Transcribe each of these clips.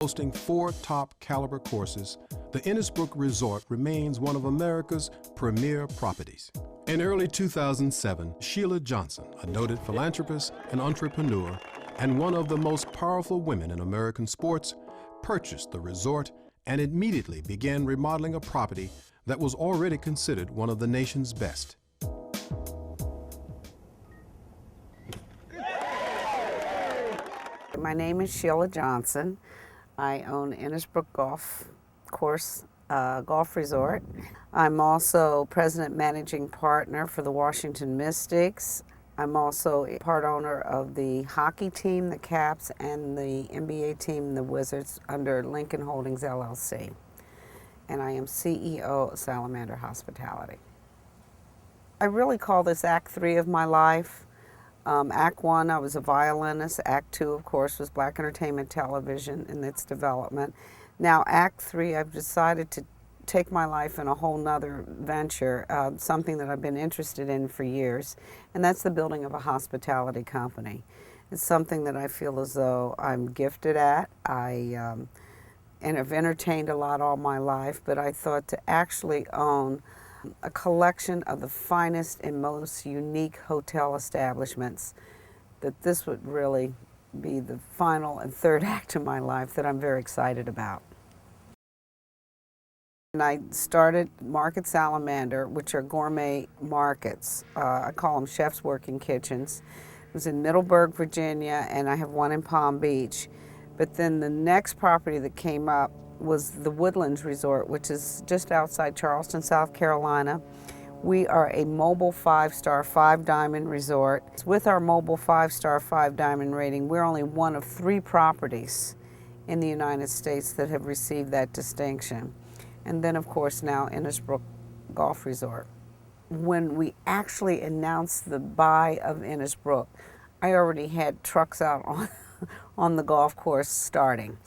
Hosting 4 top caliber courses, the Innisbrook Resort remains one of America's premier properties. In early 2007, Shiela Johnson, a noted philanthropist and entrepreneur, and one of the most powerful women in American sports, purchased the resort and immediately began remodeling a property that was already considered one of the nation's best. My name is Shiela Johnson. I own Innisbrook Golf Resort. I'm also president managing partner for the Washington Mystics. I'm also a part owner of the hockey team, the Caps, and the NBA team, the Wizards, under Lincoln Holdings LLC. And I am CEO of Salamander Hospitality. I really call this Act 3 of my life. Act 1, I was a violinist. Act 2, of course, was Black Entertainment Television and its development. Now, Act 3, I've decided to take my life in a whole nother venture, something that I've been interested in for years, and that's the building of a hospitality company. It's something that I feel as though I'm gifted at. And I've entertained a lot all my life, but I thought to actually own a collection of the finest and most unique hotel establishments, that this would really be the final and third act of my life that I'm very excited about. And I started Market Salamander, which are gourmet markets. I call them chef's working kitchens. It was in Middleburg, Virginia, and I have one in Palm Beach. But then the next property that came up was the Woodlands Resort, which is just outside Charleston, South Carolina. We are a mobile 5-star, 5-diamond resort. With our mobile 5-star, 5-diamond rating, we're only one of 3 properties in the United States that have received that distinction. And then, of course, now Innisbrook Golf Resort. When we actually announced the buy of Innisbrook, I already had trucks out on the golf course starting,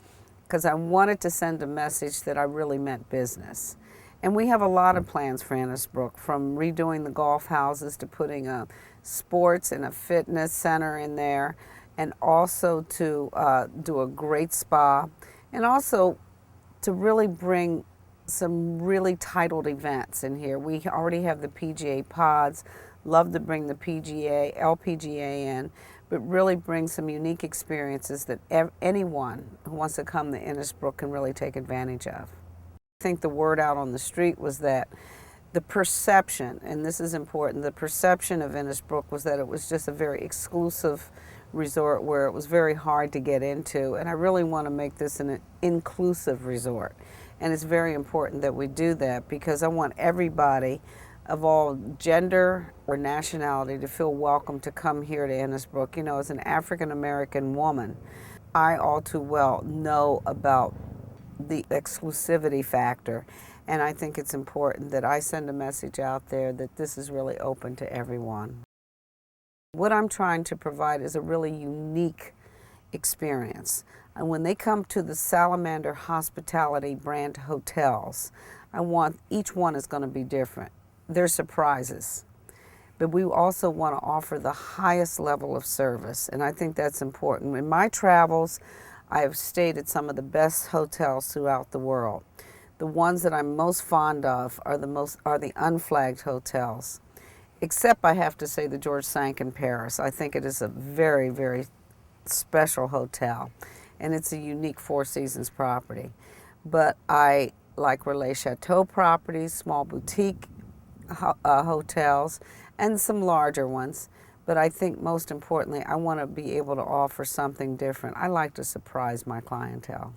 because I wanted to send a message that I really meant business. And we have a lot of plans for Innisbrook, from redoing the golf houses to putting a sports and a fitness center in there, and also to do a great spa, and also to really bring some really titled events in here. We already have the PGA pods, love to bring the PGA, LPGA in, but really bring some unique experiences that anyone who wants to come to Innisbrook can really take advantage of. I think the word out on the street was that the perception, and this is important, the perception of Innisbrook was that it was just a very exclusive resort where it was very hard to get into, and I really want to make this an inclusive resort. And it's very important that we do that, because I want everybody of all gender or nationality to feel welcome to come here to Innisbrook. You know, as an African American woman, I all too well know about the exclusivity factor, and I think it's important that I send a message out there that this is really open to everyone. What I'm trying to provide is a really unique experience. And when they come to the Salamander Hospitality brand hotels, I want each one is going to be different. They're surprises, but we also want to offer the highest level of service, and I think that's important. In my travels, I have stayed at some of the best hotels throughout the world. The ones that I'm most fond of are the unflagged hotels, except I have to say the George V in Paris. I think it is a very, very special hotel, and it's a unique Four Seasons property. But I like Relais Chateau properties, small boutique hotels, and some larger ones. But I think most importantly, I want to be able to offer something different. I like to surprise my clientele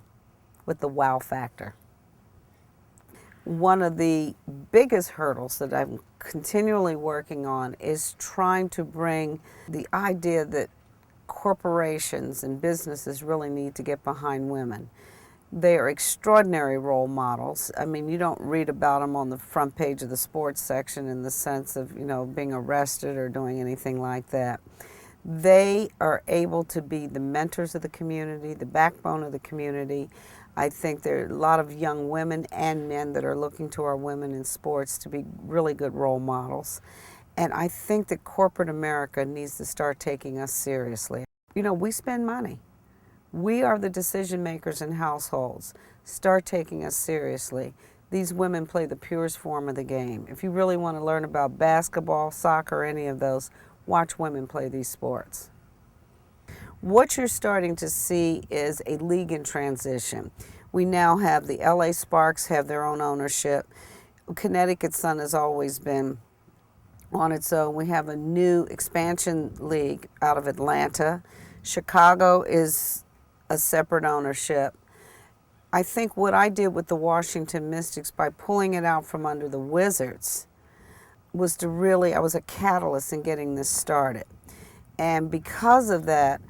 with the wow factor. One of the biggest hurdles that I'm continually working on is trying to bring the idea that corporations and businesses really need to get behind women. They are extraordinary role models. I mean, you don't read about them on the front page of the sports section in the sense of, you know, being arrested or doing anything like that. They are able to be the mentors of the community, the backbone of the community. I think there are a lot of young women and men that are looking to our women in sports to be really good role models. And I think that corporate America needs to start taking us seriously. You know, we spend money. We are the decision makers in households. Start taking us seriously. These women play the purest form of the game. If you really want to learn about basketball, soccer, any of those, watch women play these sports. What you're starting to see is a league in transition. We now have the LA Sparks have their own ownership. Connecticut Sun has always been on its own. We have a new expansion league out of Atlanta. Chicago is a separate ownership. I think what I did with the Washington Mystics by pulling it out from under the Wizards was to really, I was a catalyst in getting this started. And because of that,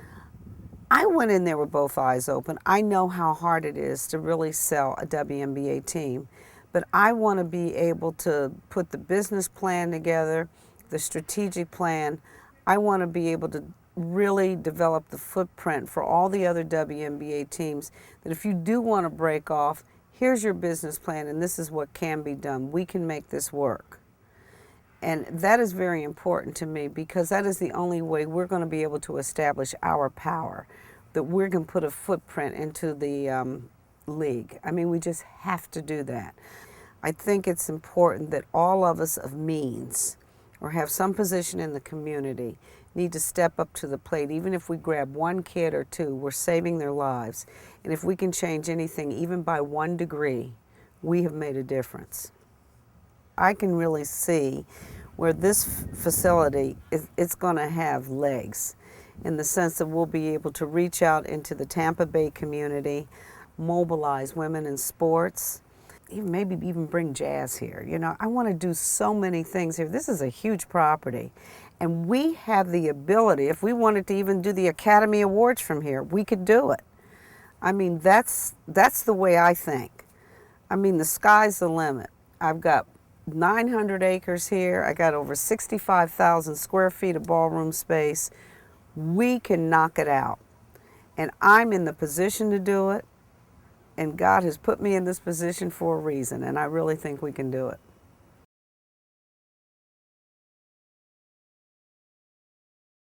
I went in there with both eyes open. I know how hard it is to really sell a WNBA team, but I want to be able to put the business plan together, the strategic plan. I want to be able to really develop the footprint for all the other WNBA teams, that if you do want to break off, here's your business plan and this is what can be done. We can make this work. And that is very important to me, because that is the only way we're going to be able to establish our power, that we're going to put a footprint into the league. I mean, we just have to do that. I think it's important that all of us of means or have some position in the community need to step up to the plate. Even if we grab one kid or two, we're saving their lives. And if we can change anything, even by 1 degree, we have made a difference. I can really see where this facility, it's going to have legs, in the sense that we'll be able to reach out into the Tampa Bay community, mobilize women in sports, maybe even bring jazz here. You know, I want to do so many things here. This is a huge property. And we have the ability, if we wanted to even do the Academy Awards from here, we could do it. I mean, that's the way I think. I mean, the sky's the limit. I've got 900 acres here. I got over 65,000 square feet of ballroom space. We can knock it out. And I'm in the position to do it. And God has put me in this position for a reason. And I really think we can do it.